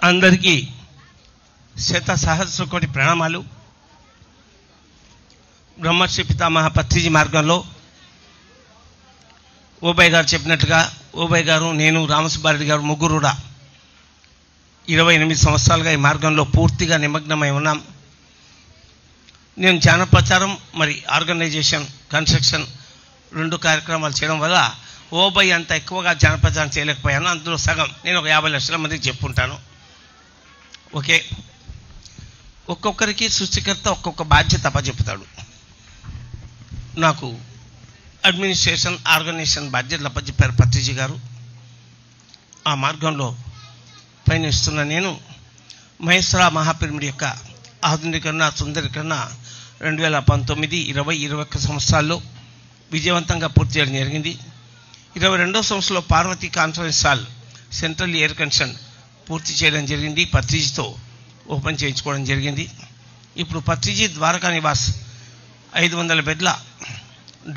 అందరికీ శత సహస్ర కోటి ప్రణామాలు. బ్రహ్మర్షి పితామహ పత్రిజీ మార్గంలో ఓబయ్య గారు చెప్పినట్టుగా ఓబయ్య గారు, నేను, రామసుబ్బారెడ్డి గారు ముగ్గురు కూడా 28 సంవత్సరాలుగా ఈ మార్గంలో పూర్తిగా నిమగ్నమై ఉన్నాం. నేను ధ్యాన ప్రచారం మరి ఆర్గనైజేషన్ కన్స్ట్రక్షన్ 2 కార్యక్రమాలు చేయడం వల్ల ఓబయ్య అంత ఎక్కువగా ధ్యాన ప్రచారం చేయలేకపోయాను. అందులో సగం నేను ఒక 50 లక్షల మందికి చెప్పుకుంటాను. ఓకే, ఒక్కొక్కరికి సృష్టికర్త ఒక్కొక్క బాధ్యత అప్పచెప్పుతాడు. నాకు అడ్మినిస్ట్రేషన్ ఆర్గనైజేషన్ బాధ్యతలు అప్పచెప్పారు పత్రిజీ గారు. ఆ మార్గంలో పయనిస్తున్న నేను మహేశ్వర మహాపిరమిడ్ యొక్క ఆధునికరణ సుందరీకరణ 2019, 20, 21 సంవత్సరాల్లో విజయవంతంగా పూర్తి చేయడం జరిగింది. 22వ సంవత్సరంలో Parvati conference hall central air condition పూర్తి చేయడం జరిగింది. పత్రిజీతో ఓపెన్ చేయించుకోవడం జరిగింది. ఇప్పుడు పత్రిజీ ద్వారకా నివాస్ 500 బెడ్ల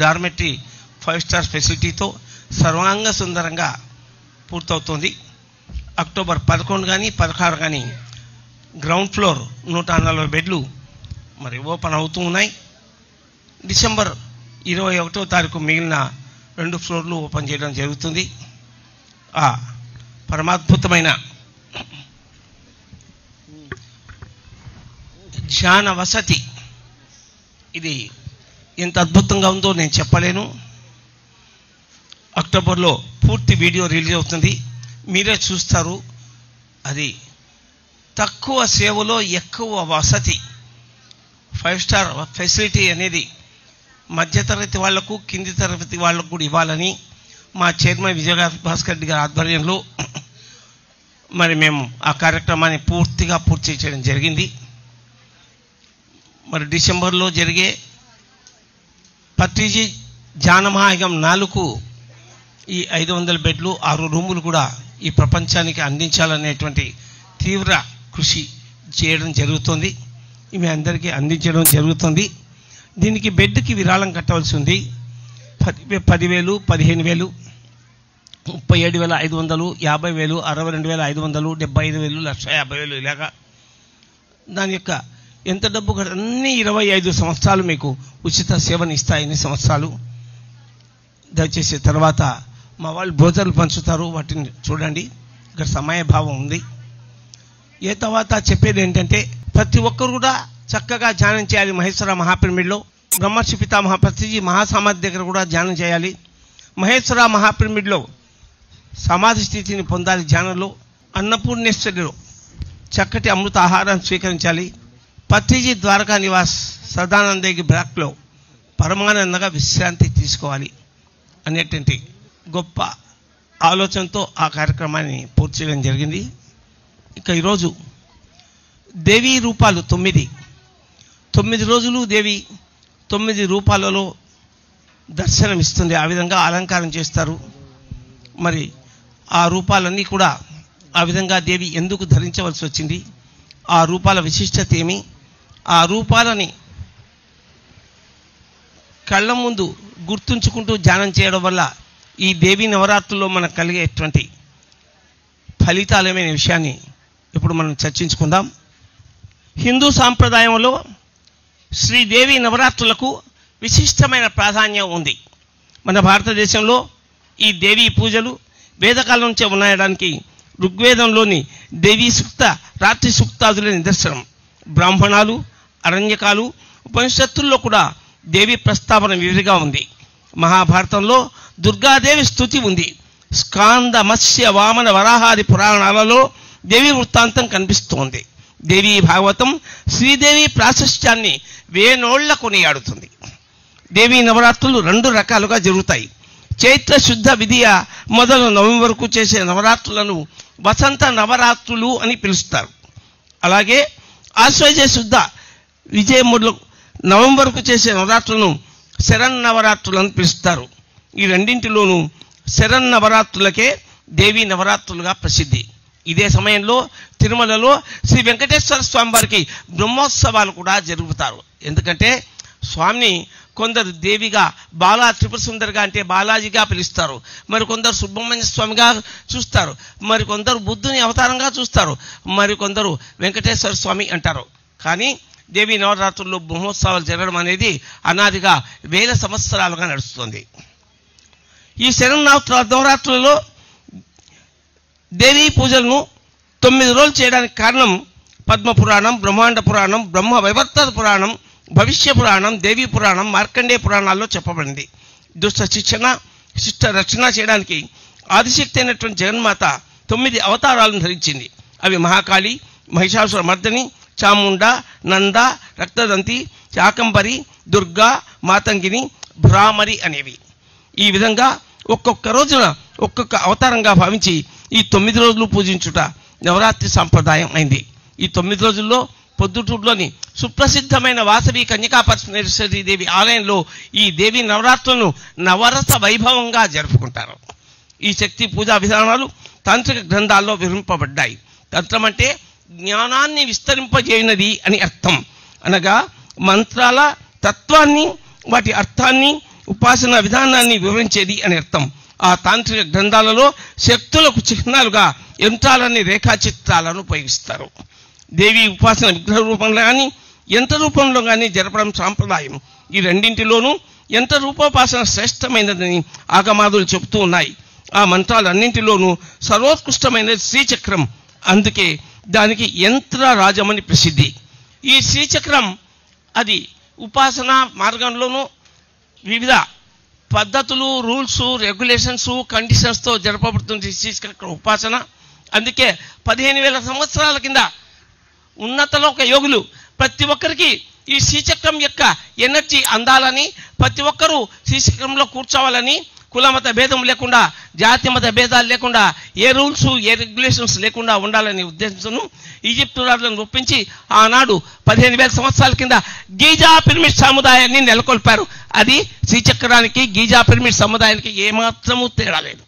డార్మెటరీ 5 స్టార్ ఫెసిలిటీతో సర్వాంగ సుందరంగా పూర్తవుతుంది. అక్టోబర్ 11 కానీ 16 కానీ గ్రౌండ్ ఫ్లోర్ 140 బెడ్లు మరి ఓపెన్ అవుతూ ఉన్నాయి. డిసెంబర్ 21వ తారీఖు మిగిలిన 2 ఫ్లోర్లు ఓపెన్ చేయడం జరుగుతుంది. ఆ పరమాద్భుతమైన ధ్యాన వసతి ఇది ఎంత అద్భుతంగా ఉందో నేను చెప్పలేను. అక్టోబర్లో పూర్తి వీడియో రిలీజ్ అవుతుంది, మీరే చూస్తారు. అది తక్కువ సేవలో ఎక్కువ వసతి 5 స్టార్ ఫెసిలిటీ అనేది మధ్యతరగతి వాళ్లకు కింది తరగతి వాళ్లకు కూడా ఇవ్వాలని మా చైర్మన్ విజయభాస్కర్ రెడ్డి గారి ఆధ్వర్యంలో మరి మేము ఆ కార్యక్రమాన్ని పూర్తి చేయడం జరిగింది. మరి డిసెంబర్లో జరిగే పత్రిజీ ధ్యాన మహాయజ్ఞం 4కు ఈ 500 బెడ్లు 6 రూములు కూడా ఈ ప్రపంచానికి అందించాలనేటువంటి తీవ్ర కృషి చేయడం జరుగుతుంది. ఇవి అందరికీ అందించడం జరుగుతుంది. దీనికి బెడ్కి విరాళం కట్టవలసి ఉంది. 10,000, 15,000, 37,500, 50,000, 62,500, 75,000, 1,50,000 ఇలాగా దాని యొక్క ఎంత డబ్బు అన్నీ 25 సంవత్సరాలు మీకు ఉచిత సేవను ఇస్తాయి. ఎన్ని సంవత్సరాలు దయచేసి తర్వాత మా వాళ్ళు భోజనాలు పంచుతారు, వాటిని చూడండి. ఇక్కడ సమయభావం ఉంది. ఏ తర్వాత చెప్పేది ఏంటంటే ప్రతి ఒక్కరు కూడా చక్కగా ధ్యానం చేయాలి. మహేశ్వర మహాపిరమిడ్లో బ్రహ్మర్షి పితామహ పత్రిజీ మహాసమాధి దగ్గర కూడా ధ్యానం చేయాలి. మహేశ్వర మహాపిరమిడ్లో సమాధి స్థితిని పొందాలి. ధ్యానంలో అన్నపూర్ణేశ్వరిలో చక్కటి అమృత ఆహారాన్ని స్వీకరించాలి. పత్రిజీ ద్వారకా నివాస్ సదానందగి బ్లాక్లో పరమానందంగా విశ్రాంతి తీసుకోవాలి అనేటువంటి గొప్ప ఆలోచనతో ఆ కార్యక్రమాన్ని పూర్తి చేయడం జరిగింది. ఇక ఈరోజు దేవీ రూపాలు 9 రోజులు దేవి 9 రూపాలలో దర్శనమిస్తుంది. ఆ విధంగా అలంకారం చేస్తారు. మరి ఆ రూపాలన్నీ కూడా ఆ విధంగా దేవి ఎందుకు ధరించవలసి వచ్చింది, ఆ రూపాల విశిష్టత ఏమి, ఆ రూపాలని కళ్ళ ముందు గుర్తుంచుకుంటూ ధ్యానం చేయడం వల్ల ఈ దేవీ నవరాత్రుల్లో మనకు కలిగేటువంటి ఫలితాలమైన విషయాన్ని ఇప్పుడు మనం చర్చించుకుందాం. హిందూ సాంప్రదాయంలో శ్రీదేవి నవరాత్రులకు విశిష్టమైన ప్రాధాన్యం ఉంది. మన భారతదేశంలో ఈ దేవీ పూజలు వేదకాలం నుంచే ఉన్నాయడానికి ఋగ్వేదంలోని దేవీ సూక్త, రాత్రి సూక్తాదుల నిదర్శనం. బ్రాహ్మణాలు, అరణ్యకాలు, ఉపనిషత్తుల్లో కూడా దేవి ప్రస్తావన విరిగా ఉంది. మహాభారతంలో దుర్గాదేవి స్తుతి ఉంది. స్కాంద, మత్స్య, వామన, వరాహాది పురాణాలలో దేవి వృత్తాంతం కనిపిస్తోంది. దేవీ భాగవతం శ్రీదేవి ప్రాశస్త్యాన్ని వేనోళ్ల కొనియాడుతుంది. దేవీ నవరాత్రులు 2 రకాలుగా జరుగుతాయి. చైత్ర శుద్ధ విధియ మొదలు నవంబర్ వరకు చేసే నవరాత్రులను వసంత నవరాత్రులు అని పిలుస్తారు. అలాగే ఆశ్వయుజ శుద్ధ విజయ మొదలు నవంబర్ వరకు చేసే నవరాత్రులను శరన్నవరాత్రులు అని పిలుస్తారు. ఈ రెండింటిలోనూ శరన్నవరాత్రులకే దేవీ నవరాత్రులుగా ప్రసిద్ధి. ఇదే సమయంలో తిరుమలలో శ్రీ వెంకటేశ్వర స్వామి వారికి బ్రహ్మోత్సవాలు కూడా జరుగుతారు. ఎందుకంటే స్వామిని కొందరు దేవిగా బాలా త్రిపుర సుందరిగా అంటే బాలాజీగా పిలుస్తారు, మరి కొందరు సుబ్రహ్మణ్య స్వామిగా చూస్తారు, మరి కొందరు బుద్ధుని అవతారంగా చూస్తారు, మరి కొందరు వెంకటేశ్వర స్వామి అంటారు. కానీ దేవి నవరాత్రుల్లో బ్రహ్మోత్సవాలు జరగడం అనేది అనాదిగా 1000 సంవత్సరాలుగా నడుస్తుంది. ఈ నవరాత్రులలో దేవీ పూజలను 9 రోజులు చేయడానికి కారణం పద్మ పురాణం, బ్రహ్మాండ పురాణం, బ్రహ్మ వైవర్త పురాణం, భవిష్య పురాణం, దేవీ పురాణం, మార్కండేయ పురాణాల్లో చెప్పబడింది. దుష్ట శిక్షణ, శిష్ట రక్షణ చేయడానికి ఆదిశక్తి అయినటువంటి జగన్మాత 9 అవతారాలను ధరించింది. అవి మహాకాళి, మహిషాసుర మర్దిని, చాముండ, నంద, రక్తదంతి, శాకంబరి, దుర్గా, మాతంగిని, భ్రామరి అనేవి. ఈ విధంగా ఒక్కొక్క రోజున ఒక్కొక్క అవతారంగా భావించి ఈ 9 రోజులు పూజించుట నవరాత్రి సాంప్రదాయం అయింది. ఈ 9 రోజుల్లో పొద్దుటూరులోని సుప్రసిద్ధమైన వాసవి కన్యకా పరమేశ్వరీ దేవి ఆలయంలో ఈ దేవి నవరాత్రులను నవరస వైభవంగా జరుపుకుంటారు. ఈ శక్తి పూజా విధానాలు తాంత్రిక గ్రంథాల్లో వివరింపబడ్డాయి. తంత్రం అంటే జ్ఞానాన్ని విస్తరింపజేయనది అని అర్థం. అనగా మంత్రాల తత్వాన్ని, వాటి అర్థాన్ని, ఉపాసన విధానాన్ని వివరించేది అని అర్థం. ఆ తాంత్రిక గ్రంథాలలో శక్తులకు చిహ్నాలుగా యంత్రాలని, రేఖాచిత్రాలను ఉపయోగిస్తారు. దేవి ఉపాసన విగ్రహ రూపంలో కానీ యంత్ర రూపంలో కానీ జరపడం సాంప్రదాయం. ఈ రెండింటిలోనూ యంత్ర రూపోపాసన శ్రేష్టమైనదని ఆగమాదులు చెబుతూ ఉన్నాయి. ఆ మంత్రాలన్నింటిలోనూ సర్వోత్కృష్టమైనది శ్రీచక్రం. అందుకే దానికి యంత్ర రాజమని ప్రసిద్ధి. ఈ శ్రీచక్రం అది ఉపాసన మార్గంలోనూ వివిధ పద్ధతులు, రూల్స్, రెగ్యులేషన్స్, కండిషన్స్తో జరపబడుతుంది శ్రీచక్ర ఉపాసన. అందుకే 15,000 సంవత్సరాల కింద ఉన్నతలోక యోగులు ప్రతి ఒక్కరికి ఈ శ్రీచక్రం యొక్క ఎనర్జీ అందాలని, ప్రతి ఒక్కరూ శ్రీచక్రంలో కూర్చోవాలని, కులమత భేదం లేకుండా, జాతి మత భేదాలు లేకుండా, ఏ రూల్స్, ఏ రెగ్యులేషన్స్ లేకుండా ఉండాలనే ఉద్దేశంతో ఈజిప్టు రాజులను ఒప్పించి ఆనాడు 15,000 సంవత్సరాల కింద గీజా పిరమిడ్ సముదాయాన్ని నెలకొల్పారు. అది శ్రీచక్రానికి, గీజా పిరమిడ్ సముదాయానికి ఏమాత్రమూ తేడా లేదు.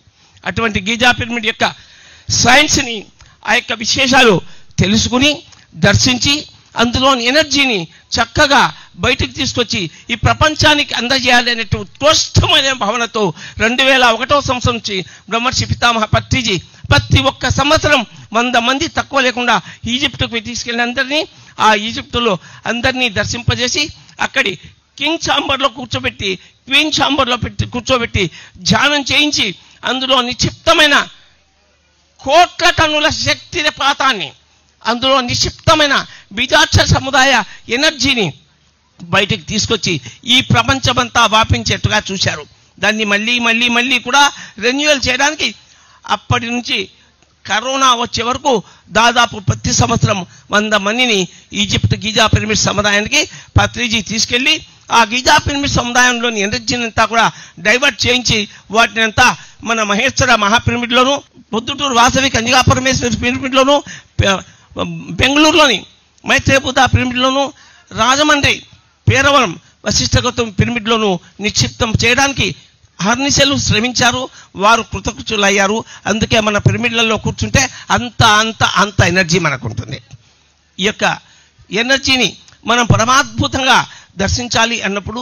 అటువంటి గీజా పిరమిడ్ యొక్క సైన్స్ని, ఆ యొక్క విశేషాలు తెలుసుకుని దర్శించి అందులోని ఎనర్జీని చక్కగా బయటికి తీసుకొచ్చి ఈ ప్రపంచానికి అందజేయాలి అనే ఉత్కృష్టమైన భావనతో 2001వ సంవత్సరం నుంచి బ్రహ్మర్షి పితామహ పత్రిజీ ప్రతి ఒక్క సంవత్సరం 100 మంది తక్కువ లేకుండా ఈజిప్టుకు తీసుకెళ్ళిన అందరినీ, ఆ ఈజిప్టులో అందరినీ దర్శింపజేసి అక్కడి కింగ్ ఛాంబర్లో కూర్చోబెట్టి, క్వీన్ ఛాంబర్లో కూర్చోబెట్టి ధ్యానం చేయించి అందులో నిక్షిప్తమైన కోట్ల టన్నుల శక్తి పాతాన్ని, అందులో నిక్షిప్తమైన బీజాక్షర సముదాయ ఎనర్జీని బయటికి తీసుకొచ్చి ఈ ప్రపంచమంతా వ్యాపించేట్టుగా చూశారు. దాన్ని మళ్ళీ మళ్ళీ మళ్ళీ కూడా రెన్యువల్ చేయడానికి అప్పటి నుంచి కరోనా వచ్చే వరకు దాదాపు ప్రతి సంవత్సరం 100 మందిని ఈజిప్ట్ గీజా పిరమిడ్ సముదాయానికి పత్రిజీ తీసుకెళ్ళి ఆ గీజా పిరమిడ్ సముదాయంలోని ఎనర్జీని అంతా కూడా డైవర్ట్ చేయించి వాటిని అంతా మన మహేశ్వర మహాపిరమిడ్లోను, పొద్దుటూరు వాసవి కన్యకా పరమేశ్వరి పిరమిడ్లోను, బెంగళూరులోని మైత్రేయబుద్ధ పిరమిడ్లోను, రాజమండ్రి పేరవరం వశిష్ఠ గౌతమ్ పిరమిడ్లోను నిక్షిప్తం చేయడానికి హర్నిశలు శ్రమించారు. వారు కృతకృత్యులయ్యారు. అందుకే మన పిరమిడ్లలో కూర్చుంటే అంత అంత అంత ఎనర్జీ మనకు ఉంటుంది. ఈ యొక్క ఎనర్జీని మనం పరమాద్భుతంగా దర్శించాలి అన్నప్పుడు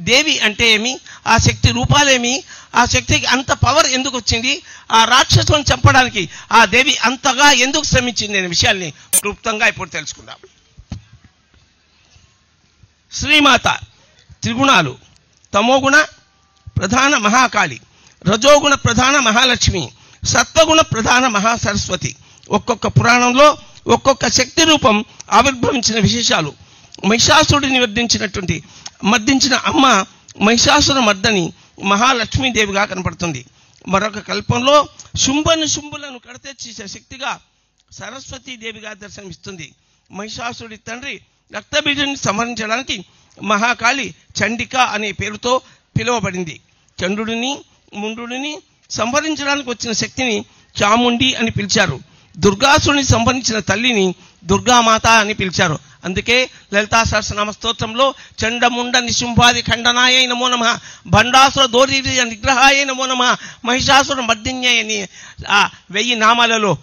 దేవి అంటే ఏమి, ఆ శక్తి రూపాలేమి, ఆ శక్తికి అంత పవర్ ఎందుకు వచ్చింది, ఆ రాక్షసులను చంపడానికి ఆ దేవి అంతగా ఎందుకు శ్రమించింది అనే విషయాల్ని క్లుప్తంగా ఇప్పుడు తెలుసుకుందాం. శ్రీమాత త్రిగుణాలు: తమోగుణ ప్రధాన మహాకాళి, రజోగుణ ప్రధాన మహాలక్ష్మి, సత్వగుణ ప్రధాన మహాసరస్వతి. ఒక్కొక్క పురాణంలో ఒక్కొక్క శక్తి రూపం ఆవిర్భవించిన విశేషాలు. మహిషాసురుడిని మర్దించిన అమ్మ మహిషాసుర మర్దని మహాలక్ష్మీదేవిగా కనపడుతుంది. మరొక కల్పంలో శుంభులను కడతెచ్చి శక్తిగా సరస్వతీదేవిగా దర్శనమిస్తుంది. మహిషాసురుడి తండ్రి రక్తబీజుని సంహరించడానికి మహాకాళి చండిక అనే పేరుతో పిలువబడింది. చంద్రుడిని ముండుడిని సంహరించడానికి వచ్చిన శక్తిని చాముండి అని పిలిచారు. దుర్గాసురుని సంహరించిన తల్లిని దుర్గామాత అని పిలిచారు. అందుకే లలితా సహస్రనామ స్తోత్రంలో చండముండ నిశుంభాది ఖండనాయ నమో నమః, భండాసుర దోరీయ నిగ్రహాయ నమో నమః, మహిషాసుర మర్దిన్యాయ అని ఆ 1000 నామాలలో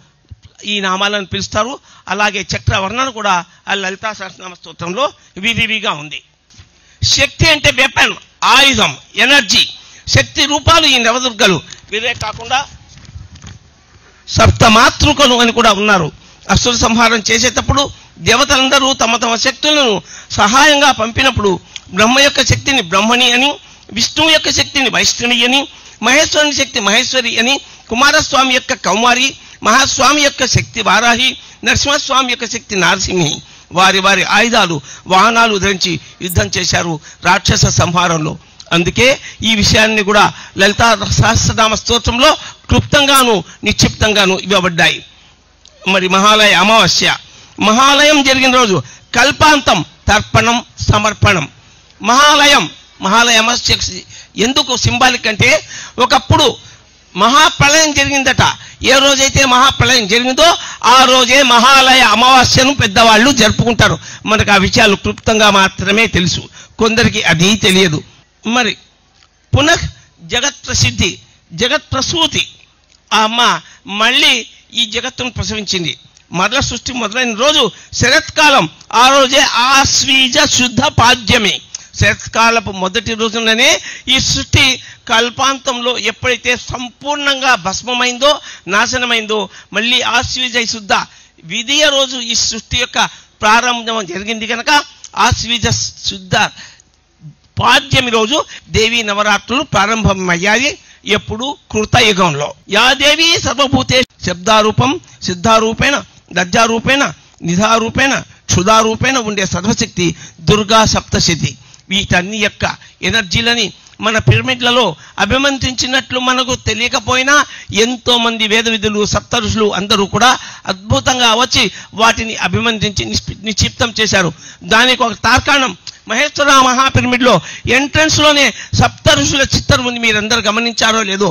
ఈ నామాలను పిలుస్తారు. అలాగే చక్రవర్ణన కూడా ఆ లలితా సహస్రనామ స్తోత్రంలో విరివిగా ఉంది. శక్తి అంటే వెపన్, ఆయుధం, ఎనర్జీ. శక్తి రూపాలు ఈ నవదుర్గలు. వీరే కాకుండా సప్తమాతృకలు అని కూడా ఉన్నారు. అసుర సంహారం చేసేటప్పుడు దేవతలందరూ తమ తమ శక్తులను సహాయంగా పంపినప్పుడు బ్రహ్మ యొక్క శక్తిని బ్రహ్మణి అని, విష్ణువు యొక్క శక్తిని వైష్ణవి అని, మహేశ్వరుని శక్తి మహేశ్వరి అని, కుమారస్వామి యొక్క కౌమారి, మహాస్వామి యొక్క శక్తి వారాహి, నరసింహస్వామి యొక్క శక్తి నారసింహి. వారి వారి ఆయుధాలు వాహనాలు ధరించి యుద్ధం చేశారు రాక్షస సంహారంలో. అందుకే ఈ విషయాన్ని కూడా లలితా సహస్రనామ స్తోత్రంలో క్లుప్తంగాను నిక్షిప్తంగాను ఇవ్వబడ్డాయి. మరి మహాలయ అమావాస్య, మహాలయం జరిగిన రోజు కల్పాంతం, తర్పణం, సమర్పణం. మహాలయం అమావాస్య ఎందుకు సింబాలిక్ అంటే ఒకప్పుడు మహాప్రళయం జరిగిందట. ఏ రోజైతే మహాప్రళయం జరిగిందో ఆ రోజే మహాలయ అమావాస్యను పెద్దవాళ్ళు జరుపుకుంటారు. మనకు ఆ విషయాలు క్లుప్తంగా మాత్రమే తెలుసు, కొందరికి అది తెలియదు. మరి పునః జగత్ ప్రసిద్ధి, జగత్ ప్రసూతి. ఆ అమ్మ మళ్ళీ ఈ జగత్తును ప్రసవించింది. మరల సృష్టి మొదలైన రోజు శరత్కాలం. ఆ రోజే ఆశ్వీజ శుద్ధ పాద్యమి. శరత్కాలపు మొదటి రోజుననే ఈ సృష్టి కల్పాంతంలో ఎప్పుడైతే సంపూర్ణంగా భస్మమైందో, నాశనమైందో, మళ్ళీ ఆశ్వీజ శుద్ధ విధియ రోజు ఈ సృష్టి యొక్క ప్రారంభం జరిగింది కనుక ఆశ్వీజ శుద్ధ పాడ్యమి రోజు దేవీ నవరాత్రులు ప్రారంభమయ్యాయి. ఎప్పుడు కృతయుగంలో. యా దేవి సర్వభూతే శబ్దారూపం సిద్ధారూపేణ లజ్జారూపేణ నిధారూపేణ క్షుధారూపేణ ఉండే సర్వశక్తి దుర్గా సప్తశతి. వీటన్ని యొక్క ఎనర్జీలని మన పిరమిడ్లలో అభిమంత్రించినట్లు మనకు తెలియకపోయినా ఎంతో మంది వేద విధులు, సప్త ఋషులు అందరూ కూడా అద్భుతంగా వచ్చి వాటిని అభిమంత్రించి నిక్షిప్తం చేశారు. దానికి ఒక తార్కాణం మహేశ్వర మహాపిరమిడ్లో ఎంట్రన్స్ లోనే సప్త ఋషుల చిత్రం ఉంది. మీరందరూ గమనించారో లేదో,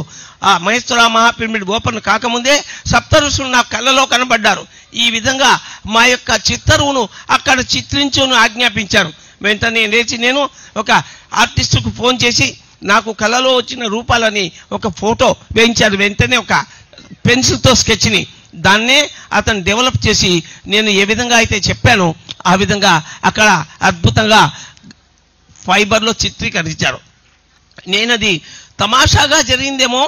ఆ మహేశ్వర మహాపిరమిడ్ ఓపెన్ కాకముందే సప్త ఋషులు నా కళ్ళలో కనబడ్డారు. ఈ విధంగా మా యొక్క చిత్తరువును అక్కడ చిత్రించును ఆజ్ఞాపించారు. వెంటనే లేచి నేను ఒక ఆర్టిస్టుకు ఫోన్ చేసి నాకు కళలో వచ్చిన రూపాలని ఒక ఫోటో వేయించారు. వెంటనే ఒక పెన్సిల్తో స్కెచ్ని దాన్నే అతను డెవలప్ చేసి నేను ఏ విధంగా అయితే చెప్పానో ఆ విధంగా అక్కడ అద్భుతంగా ఫైబర్లో చిత్రీకరించారు. నేనది తమాషాగా జరిగిందేమో,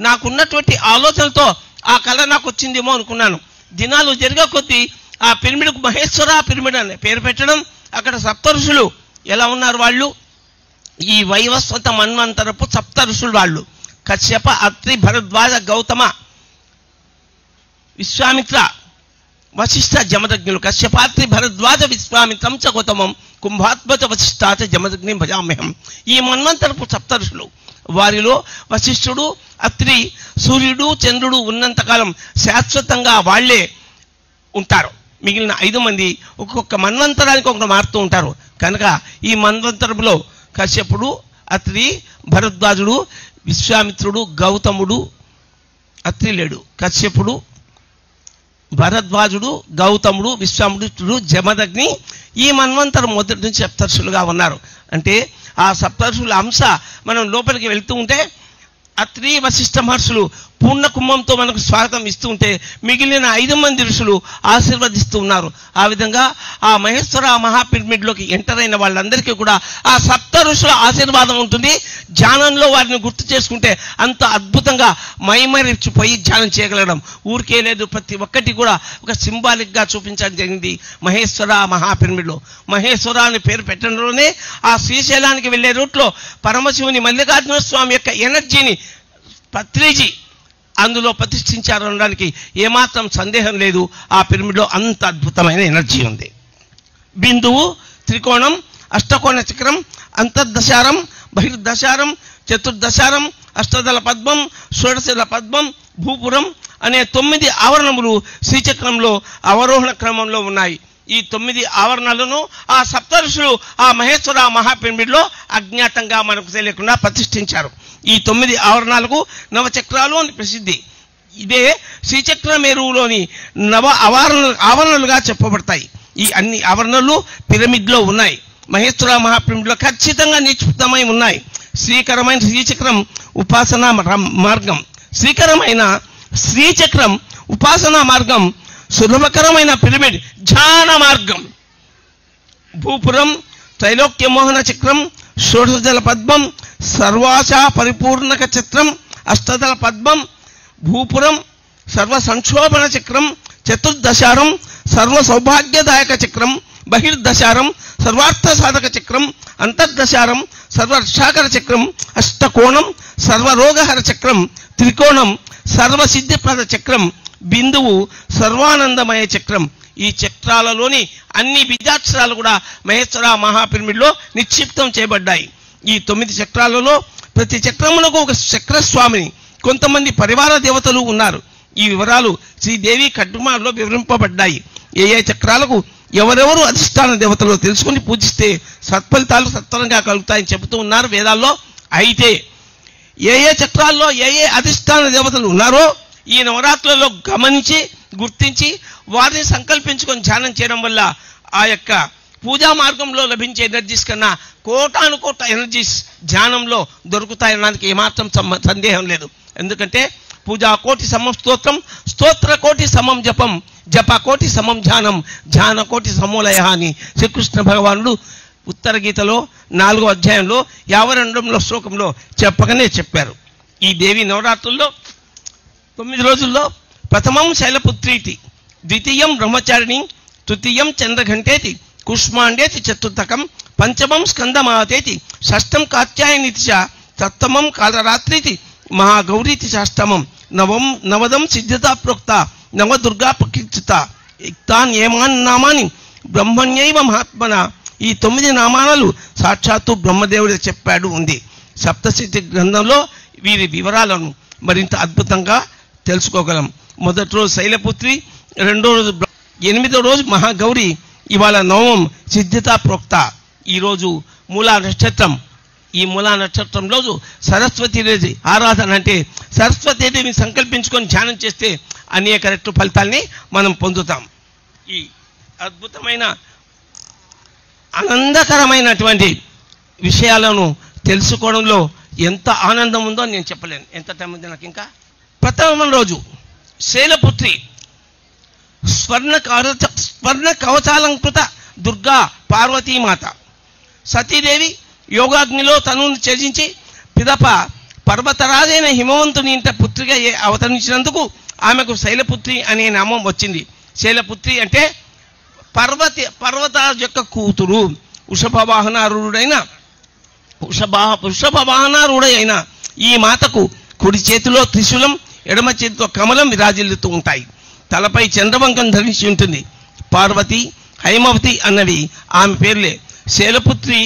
నాకున్నటువంటి ఆలోచనలతో ఆ కళ నాకు వచ్చిందేమో అనుకున్నాను. దినాలు జరిగే కొద్దీ ఆ పిరమిడ్కు మహేశ్వర పిరమిడ్ అనే పేరు పెట్టడం, అక్కడ సప్త ఋషులు ఎలా ఉన్నారు, వాళ్ళు ఈ వైవస్వత మన్వంతరపు సప్త ఋషులు వాళ్ళు కశ్యప, అత్రి, భరద్వాజ, గౌతమ, విశ్వామిత్ర, వశిష్ఠ, జమదగ్నులు. కశ్యపాత్రి, భరద్వాజ, విశ్వామిత్రం చ గౌతమం, కుంభాత్మజ వశిష్ఠాచ జమదగ్ని భజామ్యహం. ఈ మన్వంతరపు సప్త ఋషులు. వారిలో వశిష్ఠుడు, అత్రి, సూర్యుడు, చంద్రుడు ఉన్నంతకాలం శాశ్వతంగా వాళ్లే ఉంటారు. మిగిలిన 5 మంది ఒక్కొక్క మన్వంతరానికి ఒకరు మారుతూ ఉంటారు. కనుక ఈ మన్వంతరంలో కశ్యపుడు, అత్రి, భరద్వాజుడు, విశ్వామిత్రుడు, గౌతముడు, అత్రి లేడు, కశ్యపుడు, భరద్వాజుడు, గౌతముడు, విశ్వామిత్రుడు, జమదగ్ని ఈ మన్వంతరం మొదటి నుంచి సప్తర్షులుగా ఉన్నారు. అంటే ఆ సప్తర్షుల అంశ మనం లోపలికి వెళ్తూ ఉంటే అత్రి, వశిష్ఠ మహర్షులు పూర్ణ కుంభంతో మనకు స్వాగతం ఇస్తూ ఉంటే మిగిలిన 5 మంది ఋషులు ఆశీర్వదిస్తూ ఉన్నారు. ఆ విధంగా ఆ మహేశ్వర మహాపిరమిడ్లోకి ఎంటర్ అయిన వాళ్ళందరికీ కూడా ఆ సప్త ఋషుల ఆశీర్వాదం ఉంటుంది. ధ్యానంలో వారిని గుర్తు చేసుకుంటే అంత అద్భుతంగా మైమరిచిపోయి ధ్యానం చేయగలగడం ఊరికే లేదు. ప్రతి ఒక్కటి కూడా ఒక సింబాలిక్గా చూపించడం జరిగింది మహేశ్వర మహాపిరమిడ్లో. మహేశ్వర అని పేరు పెట్టడంలోనే ఆ శ్రీశైలానికి వెళ్లే రూట్లో పరమశివుని మల్లికార్జున స్వామి యొక్క ఎనర్జీని పత్రిజీ అందులో ప్రతిష్ఠించారనడానికి ఏమాత్రం సందేహం లేదు. ఆ పిరమిడ్లో అంత అద్భుతమైన ఎనర్జీ ఉంది. బిందువు, త్రికోణం, అష్టకోణ చక్రం, అంతర్దశారం, బహిర్దశారం, చతుర్దశారం, అష్టదళ పద్మం, షోడశల పద్మం, భూపురం అనే 9 ఆవరణములు శ్రీచక్రంలో అవరోహణ క్రమంలో ఉన్నాయి. ఈ 9 ఆవరణలను ఆ సప్తఋషులు ఆ మహేశ్వర మహాపిరమిడ్లో అజ్ఞాతంగా మనకు తెలియకుండా ప్రతిష్ఠించారు. ఈ 9 ఆవరణాలకు నవచక్రాలు అని ప్రసిద్ధి. ఇదే శ్రీచక్రమేరువులోని ఆవరణలుగా చెప్పబడతాయి. ఈ అన్ని ఆవరణలు పిరమిడ్లో ఉన్నాయి. మహేశ్వర మహాపిరమిడ్లో ఖచ్చితంగా నిక్షిప్తమై ఉన్నాయి. శ్రీకరమైన శ్రీచక్రం ఉపాసనా మార్గం, శ్రీకరమైన శ్రీచక్రం ఉపాసనా మార్గం, సులభకరమైన పిరమిడ్ ధ్యాన మార్గం. భూపురం త్రైలోక్య మోహన చక్రం, షోడశదళ పద్మం సర్వాశా పరిపూర్ణక చిత్రం అష్టదళ పద్మం భూపురం సర్వ సంక్షోభణ చక్రం చతుర్దశారం సర్వ సౌభాగ్యదాయక చక్రం బహిర్దశారం సర్వార్థ సాధక చక్రం అంతర్దశారం సర్వరక్షాకర చక్రం అష్టకోణం సర్వరోగహర చక్రం త్రికోణం సర్వసిద్ధిప్రద చక్రం బిందువు సర్వానందమయ చక్రం. ఈ చక్రాలలోని అన్ని బీజాక్షరాలు కూడా మహేశ్వర మహాపిరమిడ్లో నిక్షిప్తం చేయబడ్డాయి. ఈ 9 చక్రాలలో ప్రతి చక్రమునకు ఒక చక్రస్వామిని, కొంతమంది పరివార దేవతలు ఉన్నారు. ఈ వివరాలు శ్రీదేవి ఖడ్గమాలలో వివరింపబడ్డాయి. ఏ ఏ చక్రాలకు ఎవరెవరు అధిష్టాన దేవతలు తెలుసుకుని పూజిస్తే సత్ఫలితాలు సత్వరంగా కలుగుతాయని చెబుతూ ఉన్నారు వేదాల్లో. అయితే ఏ ఏ చక్రాల్లో ఏ ఏ అధిష్టాన దేవతలు ఉన్నారో ఈ నవరాత్రులలో గమనించి గుర్తించి వారిని సంకల్పించుకొని ధ్యానం చేయడం వల్ల ఆ యొక్క పూజా మార్గంలో లభించే ఎనర్జీస్ కన్నా కోటాను కోట్ల ఎనర్జీస్ ధ్యానంలో దొరుకుతాయనడానికి ఏమాత్రం సందేహం లేదు. ఎందుకంటే పూజా కోటి సమం స్తోత్రం, స్తోత్ర కోటి సమం జపం, జప కోటి సమం ధ్యానం, ధ్యాన కోటి సమూలయ అని శ్రీకృష్ణ భగవానుడు ఉత్తర గీతలో 4వ అధ్యాయంలో 52వ శ్లోకంలో చెప్పగానే చెప్పారు. ఈ దేవి నవరాత్రుల్లో 9 రోజుల్లో ప్రథమం శైలపుత్రీతి, ద్వితీయం బ్రహ్మచారిణి, తృతీయం చంద్రఘంటేతి, కుష్మాండేతి చతుర్థకం, పంచమం స్కందమాతేతి, షష్టం కాత్యాయనితి చ, సప్తమం కాలరాత్రితి, మహాగౌరీతి షాష్టమం, నవదం సిద్ధితా ప్రోక్త, నవదుర్గా ప్రకీర్తిత. ఇక్తాన్ ఏమాన్ నామాని బ్రహ్మణ్యైవ మహాత్మన. ఈ 9 నామాలు సాక్షాత్తు బ్రహ్మదేవుడే చెప్పాడు ఉంది. సప్తశతి గ్రంథంలో వీరి వివరాలను మరింత అద్భుతంగా తెలుసుకోగలం. మొదటి రోజు శైలపుత్రి, 2వ రోజు 8వ రోజు మహాగౌరి, ఇవాళ నవమం సిద్ధితా ప్రోక్త. ఈరోజు మూలా నక్షత్రం. ఈ మూలా నక్షత్రం రోజు సరస్వతీదేవి ఆరాధన. అంటే సరస్వతీదేవిని సంకల్పించుకొని ధ్యానం చేస్తే అనేక రెట్లు ఫలితాల్ని మనం పొందుతాం. ఈ అద్భుతమైన ఆనందకరమైనటువంటి విషయాలను తెలుసుకోవడంలో ఎంత ఆనందం ఉందో నేను చెప్పలేను. ఎంత టైం ఉంది నాకు ఇంకా. ప్రథమ రోజు శైలపుత్రి, స్వర్ణ కవచాలంకృత దుర్గా పార్వతీమాత. సతీదేవి యోగాగ్నిలో తనును త్యజించి పిదప పర్వతరాజైన హిమవంతుని ఇంట పుత్రిగా అవతరించినందుకు ఆమెకు శైలపుత్రి అనే నామం వచ్చింది. శైలపుత్రి అంటే పర్వతరాజు యొక్క కూతురు. వృషభవాహనారూఢైన ఈ మాతకు కుడి చేతిలో త్రిశూలం, ఎడమ చేతిలో కమలం విరాజిల్లుతూ ఉంటాయి. తలపై చంద్రవంకం ధరించి ఉంటుంది. పార్వతి, హైమవతి అన్నవి ఆమె పేర్లే. శైలపుత్రి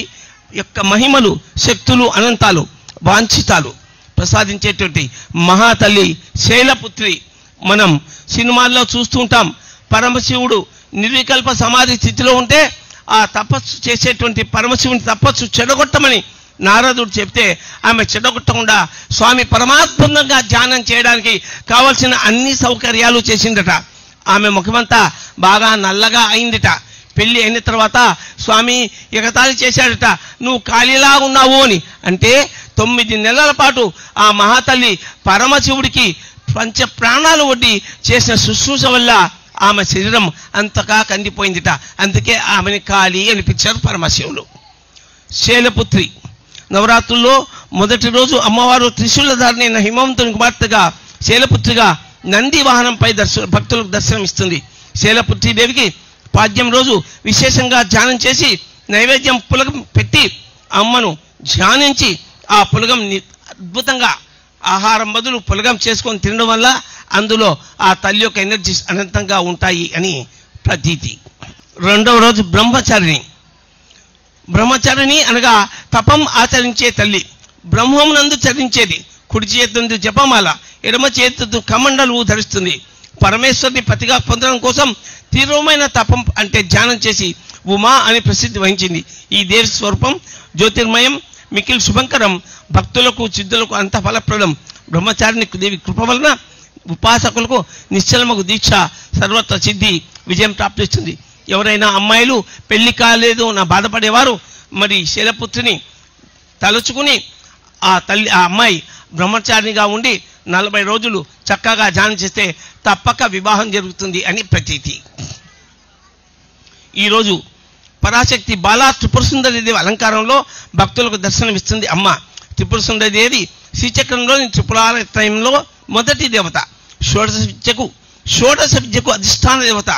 యొక్క మహిమలు, శక్తులు అనంతాలు, వాంఛితాలు ప్రసాదించేటువంటి మహాతల్లి శైలపుత్రి. మనం సినిమాల్లో చూస్తూ ఉంటాం. పరమశివుడు నిర్వికల్ప సమాధి స్థితిలో ఉంటే ఆ తపస్సు చేసేటువంటి పరమశివుని తపస్సు చెడగొట్టమని నారదుడు చెప్తే ఆమె చెడగొట్టకుండా స్వామి పరమాద్భుతంగా ధ్యానం చేయడానికి కావలసిన అన్ని సౌకర్యాలు చేసిందట. ఆమె ముఖమంతా బాగా నల్లగా అయిందిట. పెళ్లి అయిన తర్వాత స్వామి ఎగతాళి చేశాడట, నువ్వు ఖాళీలా ఉన్నావు అని. అంటే 9 నెలల పాటు ఆ మహాతల్లి పరమశివుడికి పంచ ప్రాణాలు వడ్డి చేసిన శుశ్రూష వల్ల ఆమె శరీరం అంతగా కందిపోయిందిట. అందుకే ఆమెని కాళీ అనిపించారు పరమశివుడు. శైలపుత్రి నవరాత్రుల్లో మొదటి రోజు అమ్మవారు త్రిశూలధారిణైన హిమవంతుని కుమార్తెగా శైలపుత్రిగా నంది వాహనంపై భక్తులకు దర్శనమిస్తుంది. శైలపుత్రి దేవికి పాడ్యం రోజు విశేషంగా ధ్యానం చేసి నైవేద్యం పులగం పెట్టి అమ్మను ధ్యానించి ఆ పులగం అద్భుతంగా ఆహారం బదులు పులగం చేసుకొని తినడం వల్ల అందులో ఆ తల్లి యొక్క ఎనర్జీస్ అనంతంగా ఉంటాయి అని ప్రతీతి. 2వ రోజు బ్రహ్మచారిణి అనగా తపం ఆచరించే తల్లి. బ్రహ్మం నందు చరించేది. కుడి చేతి జపమాల, ఎడమ చేతితో కమండలు ధరిస్తుంది. పరమేశ్వరుని పతిగా పొందడం కోసం తీవ్రమైన తపం అంటే ధ్యానం చేసి ఉమా అని ప్రసిద్ధి వహించింది. ఈ దేవి స్వరూపం జ్యోతిర్మయం, మికిల్ శుభంకరం, భక్తులకు సిద్ధులకు అంత ఫలప్రదం. బ్రహ్మచారిని దేవి కృప వలన ఉపాసకులకు నిశ్చలమగు దీక్ష సర్వత్ర సిద్ధి విజయం ప్రాప్తిస్తుంది. ఎవరైనా అమ్మాయిలు పెళ్లి కాలేదు నా బాధపడేవారు మరి శైలపుత్రిని తలుచుకుని ఆ అమ్మాయి బ్రహ్మచారినిగా ఉండి 40 రోజులు చక్కగా ధ్యానం చేస్తే తప్పక వివాహం జరుగుతుంది అని ప్రతీతి. ఈరోజు పరాశక్తి బాలా త్రిపుర సుందరి దేవి అలంకారంలో భక్తులకు దర్శనమిస్తుంది అమ్మ. త్రిపుర సుందరి దేవి శ్రీచక్రంలోని త్రిపురాలయంలో మొదటి దేవత. షోడశ విద్యకు అధిష్టాన దేవత.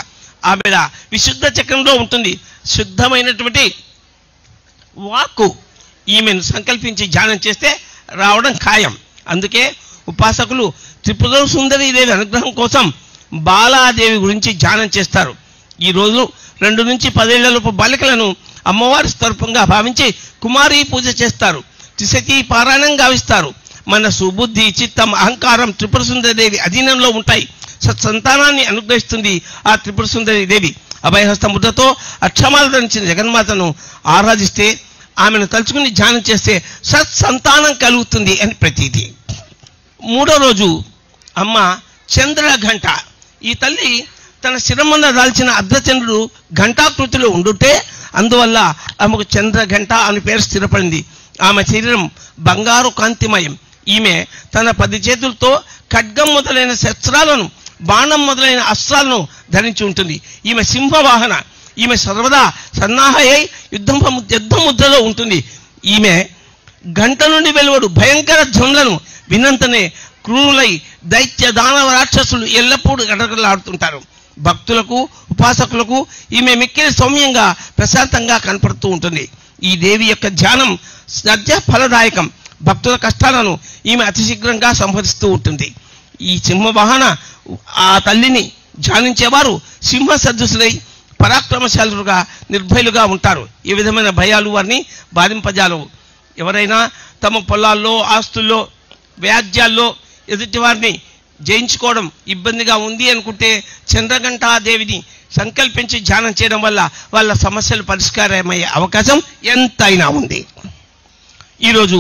ఆవిడ విశుద్ధ చక్రంలో ఉంటుంది. శుద్ధమైనటువంటి వాక్కు ఈమెను సంకల్పించి ధ్యానం చేస్తే రావడం ఖాయం. అందుకే ఉపాసకులు త్రిపుర సుందరి దేవి అనుగ్రహం కోసం బాలాదేవి గురించి ధ్యానం చేస్తారు. ఈ రోజు 2 నుంచి 10 ఏళ్లలోపు బాలికలను అమ్మవారి స్వరూపంగా భావించి కుమారి పూజ చేస్తారు. త్రిశతి పారాయణం గావిస్తారు. మనసు, బుద్ధి, చిత్తం, అహంకారం త్రిపుర సుందరి దేవి అధీనంలో ఉంటాయి. సత్సంతానాన్ని అనుగ్రహిస్తుంది ఆ త్రిపుర సుందరి దేవి. అభయహస్త ముద్రతో అక్షమాలు ధరించిన జగన్మాతను ఆరాధిస్తే, ఆమెను తలుచుకుని ధ్యానం చేస్తే సత్సంతానం కలుగుతుంది అని ప్రతీతి. 3వ రోజు అమ్మ చంద్రఘంట. ఈ తల్లి తన శిరమున దాల్చిన అర్ధచంద్రుడు ఘంటాకృతిలో ఉండుంటే అందువల్ల ఆమెకు చంద్రఘంట అని పేరు స్థిరపడింది. ఆమె శరీరం బంగారు కాంతిమయం. ఈమె తన 10 చేతులతో ఖడ్గం మొదలైన శస్త్రాలను, బాణం మొదలైన అస్త్రాలను ధరించి ఉంటుంది. ఈమె సింహవాహన. ఈమె సర్వదా సన్నాహయై యుద్ధ ముద్రలో ఉంటుంది. ఈమె గంట నుండి వెలువడు భయంకర ధ్వనులను వినంతనే క్రూరులై దైత్య దానవ రాక్షసులు ఎల్లప్పుడూ గడగడలాడుతుంటారు. భక్తులకు, ఉపాసకులకు ఈమె మిక్కిలి సౌమ్యంగా, ప్రశాంతంగా కనపడుతూ ఉంటుంది. ఈ దేవి యొక్క ధ్యానం సత్య ఫలదాయకం. భక్తుల కష్టాలను ఈమె అతి శీఘ్రంగా సంహరిస్తూ ఉంటుంది. ఈ సింహవాహన ఆ తల్లిని ధ్యానించేవారు సింహ సదృశులై పరాక్రమశాలుగా, నిర్భయులుగా ఉంటారు. ఈ విధమైన భయాలు వారిని బాధింపజాలవు. ఎవరైనా తమ పొలాల్లో, ఆస్తుల్లో, వ్యాజ్యాల్లో ఎదుటి వారిని జయించుకోవడం ఇబ్బందిగా ఉంది అనుకుంటే చంద్రఘంటాదేవిని సంకల్పించి ధ్యానం చేయడం వల్ల వాళ్ళ సమస్యలు పరిష్కారమయ్యే అవకాశం ఎంతైనా ఉంది. ఈరోజు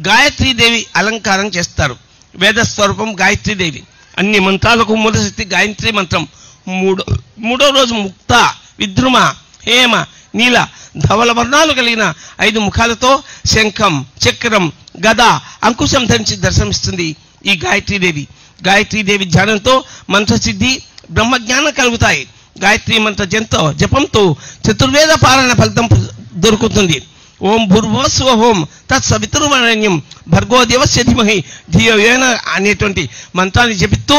గాయత్రీదేవి అలంకారం చేస్తారు. వేదస్వరూపం గాయత్రీదేవి. అన్ని మంత్రాలకు మూలశక్తి గాయత్రి మంత్రం. మూడో రోజు ముక్త, విద్రుమ, హేమ, నీల, ధవల వర్ణాలు కలిగిన 5 ముఖాలతో శంఖం, చక్రం, గద, అంకుశం ధరించి దర్శనమిస్తుంది ఈ గాయత్రీదేవి. గాయత్రీదేవి ధ్యానంతో మంత్రసిద్ధి, బ్రహ్మజ్ఞానం కలుగుతాయి. గాయత్రీ మంత్ర జపంతో చతుర్వేద పారాయణ ఫలితం దొరుకుతుంది. ఓం భూర్భువస్సువ ఓం తత్సవితుర్వరేణ్యం భర్గో దేవస్య ధీమహి ధియో యో నః అనేటువంటి మంత్రాన్ని జపిస్తూ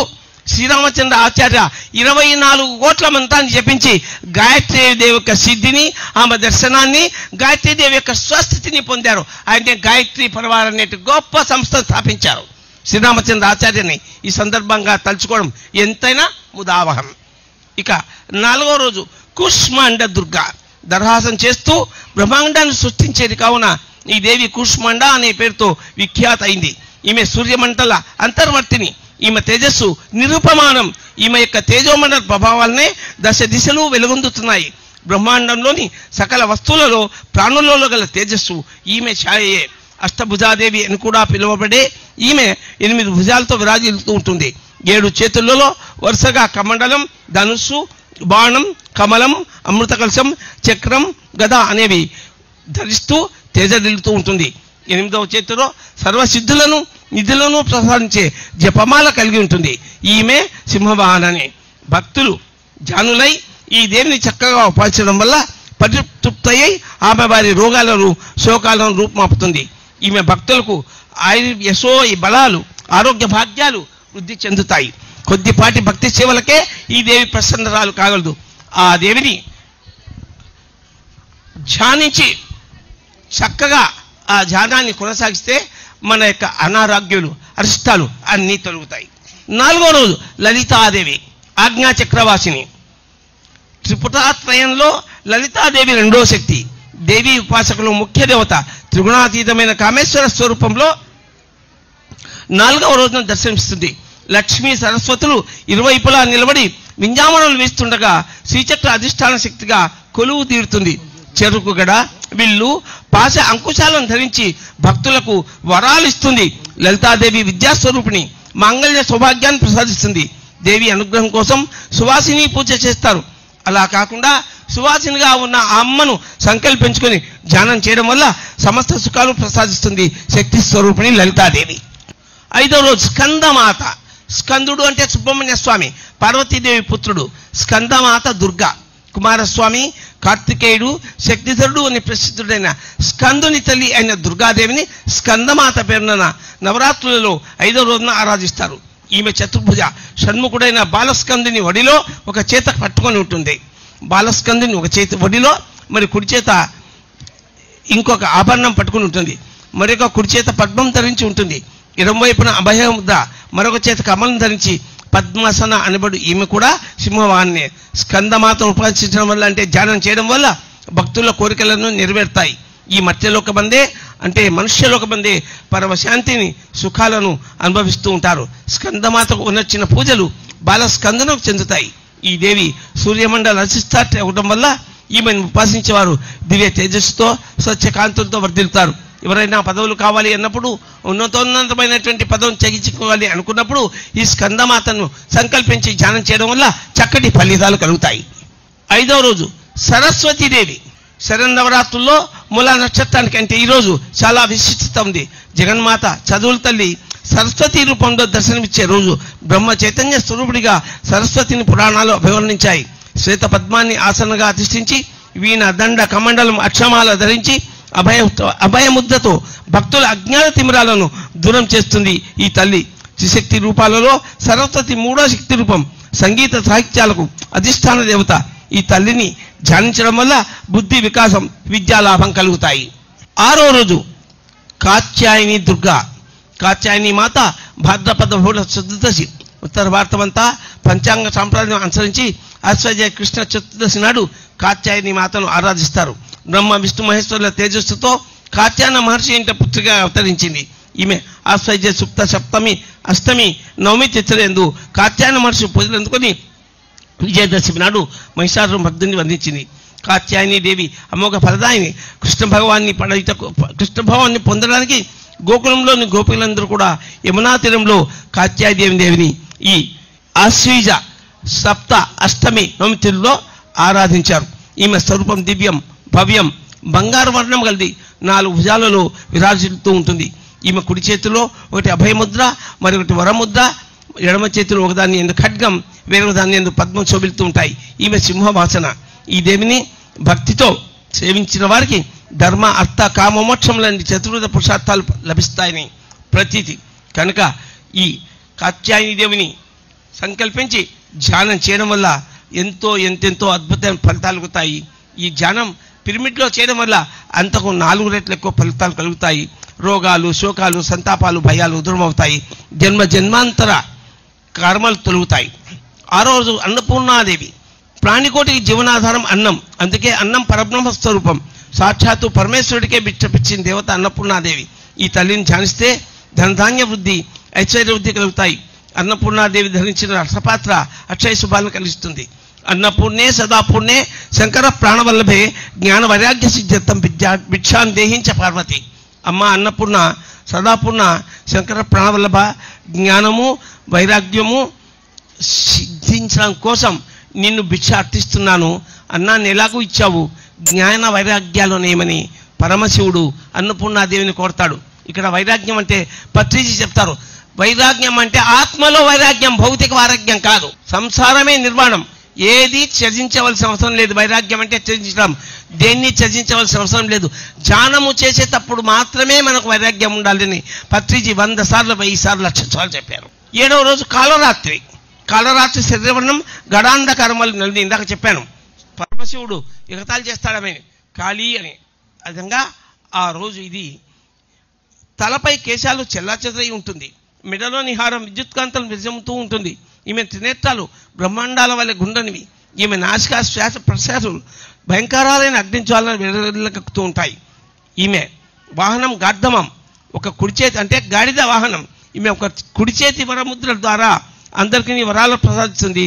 శ్రీరామచంద్ర ఆచార్య 24 కోట్ల మంత్రాన్ని జపించి గాయత్రీదేవి యొక్క సిద్ధిని, ఆమె దర్శనాన్ని, గాయత్రీదేవి యొక్క స్వస్థితిని పొందారు. ఆయన గాయత్రీ పరివారం అనే గొప్ప సంస్థ స్థాపించారు. శ్రీరామచంద్ర ఆచార్యని ఈ సందర్భంగా తలుచుకోవడం ఎంతైనా ముదావహం. ఇక 4వ రోజు కూష్మాండ దుర్గ. దర్హాసం చేస్తూ బ్రహ్మాండాన్ని సృష్టించేది కావున ఈ దేవి కూష్మాండ అనే పేరుతో విఖ్యాత అయింది. ఈమె సూర్యమండల అంతర్వర్తిని. ఈమె తేజస్సు నిరుపమానం. ఈమె యొక్క తేజోమండల ప్రభావాలనే 10 దిశలు వెలుగొందుతున్నాయి. బ్రహ్మాండంలోని సకల వస్తువులలో, ప్రాణులలో గల తేజస్సు ఈమె ఛాయయే. అష్టభుజాదేవి అని కూడా పిలువబడే ఈమె 8 భుజాలతో విరాజిల్లుతూ ఉంటుంది. 7 చేతులలో వరుసగా కమండలం, ధనుస్సు, బాణం, కమలం, అమృత కలశం, చక్రం, గద అనేవి ధరిస్తూ తేజదిల్లుతూ ఉంటుంది. 8వ చేతిలో సర్వసిద్ధులను, నిధులను ప్రసాదించే జపమాల కలిగి ఉంటుంది. ఈమె సింహవాహనని. భక్తులు జానులై ఈ దేవిని చక్కగా ఉపాసించడం వల్ల పరితృప్తయ్యి ఆమె వారి రోగాలను, శోకాలను రూపుమాపుతుంది. ఈమె భక్తులకు యశో బలాలు, ఆరోగ్య భాగ్యాలు వృద్ధి చెందుతాయి. కొద్దిపాటి భక్తి సేవలకే ఈ దేవి ప్రసన్నరాలు కాగలదు. ఆ దేవిని ధ్యానించి చక్కగా ఆ ధ్యానాన్ని కొనసాగిస్తే మన యొక్క అనారోగ్యాలు, అరిష్టాలు అన్నీ తొలుగుతాయి. 4వ రోజు లలితాదేవి, ఆజ్ఞా చక్రవాసిని. త్రిపుటాత్రయంలో లలితాదేవి 2వ శక్తి. దేవి ఉపాసకులు ముఖ్య దేవత. త్రిగుణాతీతమైన కామేశ్వర స్వరూపంలో 4వ రోజున దర్శనమిస్తుంది. లక్ష్మీ సరస్వతులు ఇరువైపులా నిలబడి వింజామణులు వేస్తుండగా శ్రీచక్ర అధిష్టాన శక్తిగా కొలువు తీరుతుంది. చెరుకు గడ, విల్లు, పాశ అంకుశాలను ధరించి భక్తులకు వరాలు ఇస్తుంది. లలితాదేవి విద్యాస్వరూపిణి. మాంగళ్య సౌభాగ్యాన్ని ప్రసాదిస్తుంది. దేవి అనుగ్రహం కోసం సువాసిని పూజ చేస్తారు. అలా కాకుండా సువాసినిగా ఉన్న ఆ అమ్మను సంకల్పించుకొని ధ్యానం చేయడం వల్ల సమస్త సుఖాలు ప్రసాదిస్తుంది శక్తి స్వరూపిణి లలితాదేవి. 5వ రోజు స్కందమాత. స్కందుడు అంటే సుబ్రహ్మణ్య స్వామి, పార్వతీదేవి పుత్రుడు. స్కందమాత దుర్గా. కుమారస్వామి కార్తికేయుడు, శక్తిధరుడు అని ప్రసిద్ధుడైన స్కందుని తల్లి అయిన దుర్గాదేవిని స్కందమాత పేరున నవరాత్రులలో 5వ రోజున ఆరాధిస్తారు. ఈమె చతుర్భుజ, షణ్ముఖుడైన బాలస్కందుని ఒడిలో ఒక చేత పట్టుకొని ఉంటుంది. బాలస్కందుని ఒక చేతి ఒడిలో, మరి కుడి చేత ఇంకొక ఆభరణం పట్టుకుని ఉంటుంది. మరొక కుడి చేత పద్మం ధరించి ఉంటుంది. ఎడమవైపున అభయముద్ర, మరొక చేత కమలం ధరించి పద్మాసన అనబడు ఈమె కూడా సింహవాహనే. స్కందమాతను ఉపాసించడం వల్ల, అంటే ధ్యానం చేయడం వల్ల భక్తుల కోరికలను నెరవేరుతాయి. ఈ మత్స్యలోకమందే, అంటే మనుష్యలోకమందే పరమశాంతిని, సుఖాలను అనుభవిస్తూ ఉంటారు. స్కందమాతకు ఉన్నచ్చిన పూజలు బాలస్కందనకు చెందుతాయి. ఈ దేవి సూర్యమండల అధిష్టాత్రి అవడం వల్ల ఈమెను ఉపాసించేవారు దివ్య తేజస్సుతో, స్వచ్ఛకాంతులతో వర్ధిల్లుతారు. ఎవరైనా పదవులు కావాలి అన్నప్పుడు, ఉన్నతోన్నతమైనటువంటి పదవిని చెగించుకోవాలి అనుకున్నప్పుడు ఈ స్కందమాతను సంకల్పించి ధ్యానం చేయడం వల్ల చక్కటి ఫలితాలు కలుగుతాయి. 5వ రోజు సరస్వతీదేవి. శరన్నవరాత్రుల్లో మూలా నక్షత్రానికి, అంటే ఈరోజు చాలా విశిష్టత ఉంది. జగన్మాత, చదువుల తల్లి సరస్వతి రూపంలో దర్శనమిచ్చే రోజు. బ్రహ్మ చైతన్య స్వరూపుడిగా సరస్వతిని పురాణాలు అభివర్ణించాయి. శ్వేత పద్మాన్ని ఆసనంగా అధిష్ఠించి, వీణ, దండ, కమండలం, అక్షమాల ధరించి అభయముద్రతో భక్తుల అజ్ఞాన తిమిరాలను దూరం చేస్తుంది ఈ తల్లి. త్రిశక్తి రూపాలలో సరస్వతి 3వ శక్తి రూపం. సంగీత సాహిత్యాలకు అధిష్టాన దేవత. ఈ తల్లిని ధ్యానించడం వల్ల బుద్ధి వికాసం, విద్యాలాభం కలుగుతాయి. 6వ రోజు కాత్యాయని దుర్గా. కాత్యాయని మాత భాద్రపద బహుళ చతుర్దశి. ఉత్తర భారతమంతా పంచాంగ సాంప్రదాయం అనుసరించి ఆశ్వయుజ కృష్ణ చతుర్దశి నాడు కాత్యాయని మాతను ఆరాధిస్తారు. బ్రహ్మ, విష్ణు, మహేశ్వరుల తేజస్సుతో కాత్యాయన మహర్షి ఇంట పుత్రిగా అవతరించింది. ఈమె ఆశ్వయుజ సుప్త సప్తమి, అష్టమి, నవమి తిథులందు కాత్యాయన మహర్షి పూజలు అందుకొని విజయదశమి నాడు మహిషాసుర మర్దుని వందించింది. కాత్యాయని దేవి అమోఘ ఫలదాయిని. కృష్ణ భగవాన్ని పొందడానికి గోకులంలోని గోపికలందరూ కూడా యమునా తీరంలో కాత్యాయని దేవిని ఈ ఆశ్వయుజ సప్త, అష్టమి, నవమి తిథుల్లో ఆరాధించారు. ఈమె స్వరూపం దివ్యం, భవ్యం, బంగారు వర్ణం కలిగి 4 భుజాలలో విరాజిల్లుతూ ఉంటుంది. ఈమె కుడి చేతిలో ఒకటి అభయముద్ర, మరొకటి వరముద్ర, ఎడమ చేతిలో ఒకదాన్ని ఎందు ఖడ్గం, వేరొక దాన్ని ఎందు పద్మం శోభిల్తూ ఉంటాయి. ఈమె సింహవాసన. ఈ దేవిని భక్తితో సేవించిన వారికి ధర్మ, అర్థ, కామ, మోక్షములంటి చతుర్విధ పురుషార్థాలు లభిస్తాయని ప్రతీతి. కనుక ఈ కాత్యాయని దేవిని సంకల్పించి ధ్యానం చేయడం వల్ల ఎంతెంతో అద్భుతమైన ఫలితాలు కలుగుతాయి. ఈ ధ్యానం పిరమిడ్లో చేయడం వల్ల అంతకు 4 రెట్లు ఎక్కువ ఫలితాలు కలుగుతాయి. రోగాలు, శోకాలు, సంతాపాలు, భయాలు దూరం అవుతాయి. జన్మాంతర కర్మలు తొలుగుతాయి. 6వ రోజు అన్నపూర్ణాదేవి. ప్రాణికోటికి జీవనాధారం అన్నం. అందుకే అన్నం పరబ్రహ్మ స్వరూపం. సాక్షాత్తు పరమేశ్వరుడికే బిచ్చపించిన దేవత అన్నపూర్ణాదేవి. ఈ తల్లిని ధ్యానిస్తే ధనధాన్య వృద్ధి, ఐశ్వర్య వృద్ధి కలుగుతాయి. అన్నపూర్ణాదేవి ధరించిన రసపాత్ర అక్షయ శుభాలను కలిగిస్తుంది. అన్నపూర్ణే సదాపూర్ణే శంకర ప్రాణవల్లభే జ్ఞాన వైరాగ్య సిద్ధ్యర్థం భిక్షాన్ దేహించ పార్వతి. అమ్మ అన్నపూర్ణ, సదాపూర్ణ, శంకర ప్రాణవల్లభ, జ్ఞానము వైరాగ్యము సిద్ధించడం కోసం నిన్ను భిక్ష అర్థిస్తున్నాను. అన్నాన్ని ఎలాగూ ఇచ్చావు, జ్ఞాన వైరాగ్యాలునేమని పరమశివుడు అన్నపూర్ణాదేవిని కోరతాడు. ఇక్కడ వైరాగ్యం అంటే పత్రిజీ చెప్తారు, వైరాగ్యం అంటే ఆత్మలో వైరాగ్యం, భౌతిక వైరాగ్యం కాదు. సంసారమే నిర్వాణం. ఏది త్యజించవలసిన అవసరం లేదు. వైరాగ్యం అంటే త్యజించడం, దేన్ని త్యజించవలసిన అవసరం లేదు. ధ్యానము చేసేటప్పుడు మాత్రమే మనకు వైరాగ్యం ఉండాలని పత్రిజీ 100 సార్లు, 1000 సార్లు, 1,00,000 సార్లు చెప్పారు. 7వ రోజు కాలరాత్రి. కాలరాత్రి శరీరవర్ణం గడాంధకారం వల్ల నలిది. ఇందాక చెప్పాను, పరమశివుడు ఎగతాళి చేస్తాడమే కాళీ అని. విధంగా ఆ రోజు ఇది తలపై కేశాలు చెల్లాచెదరై ఉంటుంది. మెడలోని హారం విద్యుత్కాంతం విజముతూ ఉంటుంది. ఈమె త్రినేత్రాలు బ్రహ్మాండాల వల్ల గుండనివి. ఈమె నాసికా శ్వాస ప్రశ్వాసలు భయంకరాలైన అగ్నిజ్వాలను వెలువెల్లకెక్కుతూ ఉంటాయి. ఈమె వాహనం గార్ధమం. ఒక కుడి చేతి, అంటే గాడిద వాహనం. ఈమె ఒక కుడి చేతి వరముద్ర ద్వారా అందరికీ వరాలు ప్రసాదిస్తుంది.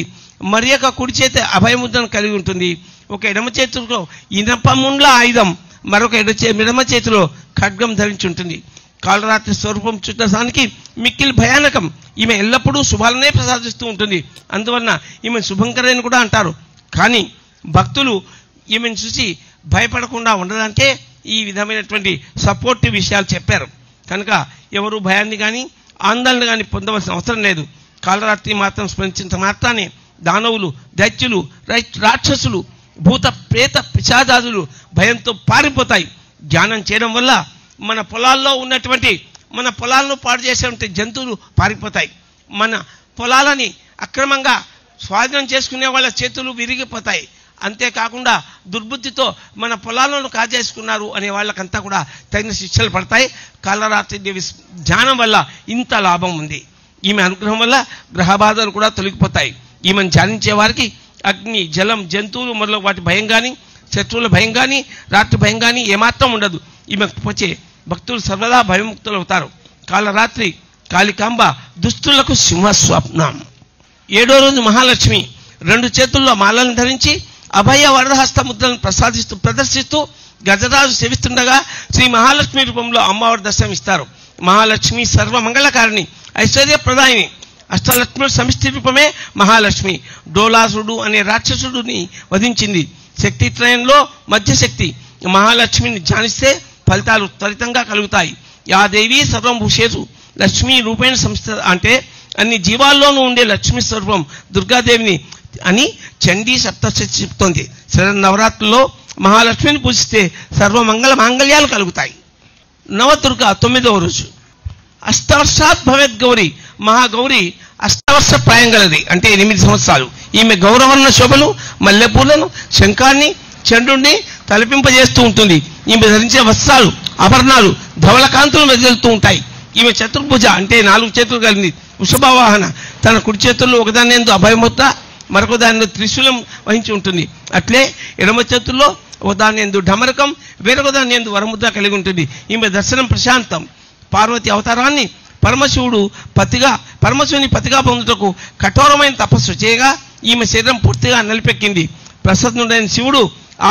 మరి ఒక కుడి చేతి అభయముద్రను కలిగి ఉంటుంది. ఒక ఎడమ చేతిలో ఇనపముండ్ల ఆయుధం, మరొక ఎడమ చేతిలో ఖడ్గం ధరించి ఉంటుంది. కాలరాత్రి స్వరూపం చూడటానికి మిక్కిలి భయానకం. ఈమె ఎల్లప్పుడూ శుభాలనే ప్రసాదిస్తూ ఉంటుంది. అందువలన ఈమె శుభంకరని కూడా అంటారు. కానీ భక్తులు ఈమెను చూసి భయపడకుండా ఉండడానికే ఈ విధమైనటువంటి సపోర్టివ్ విషయాలు చెప్పారు. కనుక ఎవరు భయాన్ని కానీ ఆందోళన కానీ పొందవలసిన అవసరం లేదు. కాలరాత్రి మాత్రం స్మరించినంత మాత్రాన్ని దానవులు, దైత్యులు, రాక్షసులు, భూత ప్రేత పిశాచాదులు భయంతో పారిపోతాయి. ధ్యానం చేయడం వల్ల మన పొలాల్లో ఉన్నటువంటి మన పొలాలను పాడు చేసేటువంటి జంతువులు పారిపోతాయి. మన పొలాలని అక్రమంగా స్వాధీనం చేసుకునే వాళ్ళ చేతులు విరిగిపోతాయి. అంతేకాకుండా దుర్బుద్ధితో మన పొలాలను కాజేసుకున్నారు అనే వాళ్ళకంతా కూడా తగిన శిక్షలు పడతాయి. కాలరాత్రి దేవి ధ్యానం వల్ల ఇంత లాభం ఉంది. ఈమె అనుగ్రహం వల్ల గ్రహబాధలు కూడా తొలగిపోతాయి. ఈమెను ధ్యానించే వారికి అగ్ని, జలం, జంతువులు మొదలగు వాటి భయం కానీ, శత్రువుల భయం కానీ, రాత్రి భయం కానీ ఏమాత్రం ఉండదు. ఈమెకు వచ్చే భక్తులు సర్వదా భయముక్తులు అవుతారు. కాలరాత్రి కాళికాంబ దుస్తులకు సింహస్వప్నం. 7వ రోజు మహాలక్ష్మి 2 చేతుల్లో మాలను ధరించి అభయ వరదహస్త ముద్రలను ప్రదర్శిస్తూ గజరాజు సేవిస్తుండగా శ్రీ మహాలక్ష్మి రూపంలో అమ్మవారి దర్శనం ఇస్తారు. మహాలక్ష్మి సర్వమంగళకారిణి, ఐశ్వర్యప్రదాయిని. అష్టలక్ష్ముల సమిష్టి రూపమే మహాలక్ష్మి. డోలాసుడు అనే రాక్షసుడిని వధించింది. శక్తిత్రయంలో మధ్యశక్తి. మహాలక్ష్మిని ధ్యానిస్తే ఫలితాలు త్వరితంగా కలుగుతాయి. యా దేవి సర్వం భూషేషు లక్ష్మీ రూపేణ సంస్థ అంటే అన్ని జీవాల్లోనూ ఉండే లక్ష్మీ స్వరూపం దుర్గాదేవిని అని చండీ సప్తశతి చెప్తోంది. శరన్నవరాత్రుల్లో మహాలక్ష్మిని పూజిస్తే సర్వమంగళ మాంగళ్యాలు కలుగుతాయి. నవదుర్గ 9వ రోజు. అష్టవర్షాత్ భవేత్ గౌరీ. మహాగౌరి అష్టవర్ష ప్రాయం గలది, అంటే 8 సంవత్సరాలు. ఈమె గౌరవర్ణ శోభలు, మల్లెపూలను, శంఖాన్ని, చంద్రుణ్ణి తలపింపజేస్తూ ఉంటుంది. ఈమె ధరించే వస్త్రాలు, ఆభరణాలు ధవళకాంతులు వెదజల్లుతూ ఉంటాయి. ఈమె చతుర్భుజ అంటే 4 చేతులు కలిగింది. వృషభవాహన. తన కుడి చేతుల్లో ఒకదాని యందు అభయముద్ర, మరొక దాని త్రిశూలం వహించి ఉంటుంది. అట్లే ఎడమ చేతుల్లో ఒకదాని యందు ఢమరకం, వేరొక దాని యందు వరముద్ర కలిగి ఉంటుంది. ఈమె దర్శనం ప్రశాంతం. పార్వతి అవతారాన్ని పరమశివుని పతిగా పొందుటకు కఠోరమైన తపస్సు చేయగా ఈమె శరీరం పూర్తిగా నలిపెక్కింది. ప్రసన్నుడైన శివుడు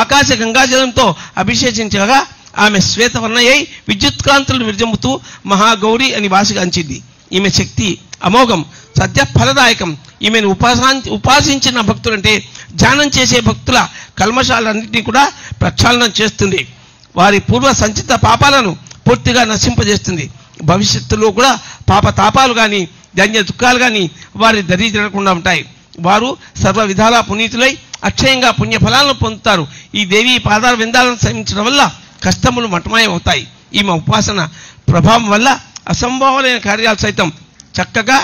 ఆకాశ గంగాజలంతో అభిషేకించగా ఆమె శ్వేతవర్ణయ్యై విద్యుత్కాంతులను విరజమ్ముతూ మహాగౌరి అని వాసిగాంచింది. ఈమె శక్తి అమోఘం, సత్య ఫలదాయకం. ఈమెను ఉపాసించిన భక్తులంటే ధ్యానం చేసే భక్తుల కల్మషాలన్నింటినీ కూడా ప్రక్షాళనం చేస్తుంది. వారి పూర్వ సంచిత పాపాలను పూర్తిగా నశింపజేస్తుంది. భవిష్యత్తులో కూడా పాప తాపాలు కానీ, ధన్య దుఃఖాలు కానీ వారి దరి జరగకుండా ఉంటాయి. వారు సర్వ విధాలా పునీతులై అక్షయంగా పుణ్యఫలాలను పొందుతారు. ఈ దేవి పాదాల విందాలను సేవించడం వల్ల కష్టములు మటమాయం అవుతాయి. ఈమె ఉపాసన ప్రభావం వల్ల అసంభవమైన కార్యాలు సైతం చక్కగా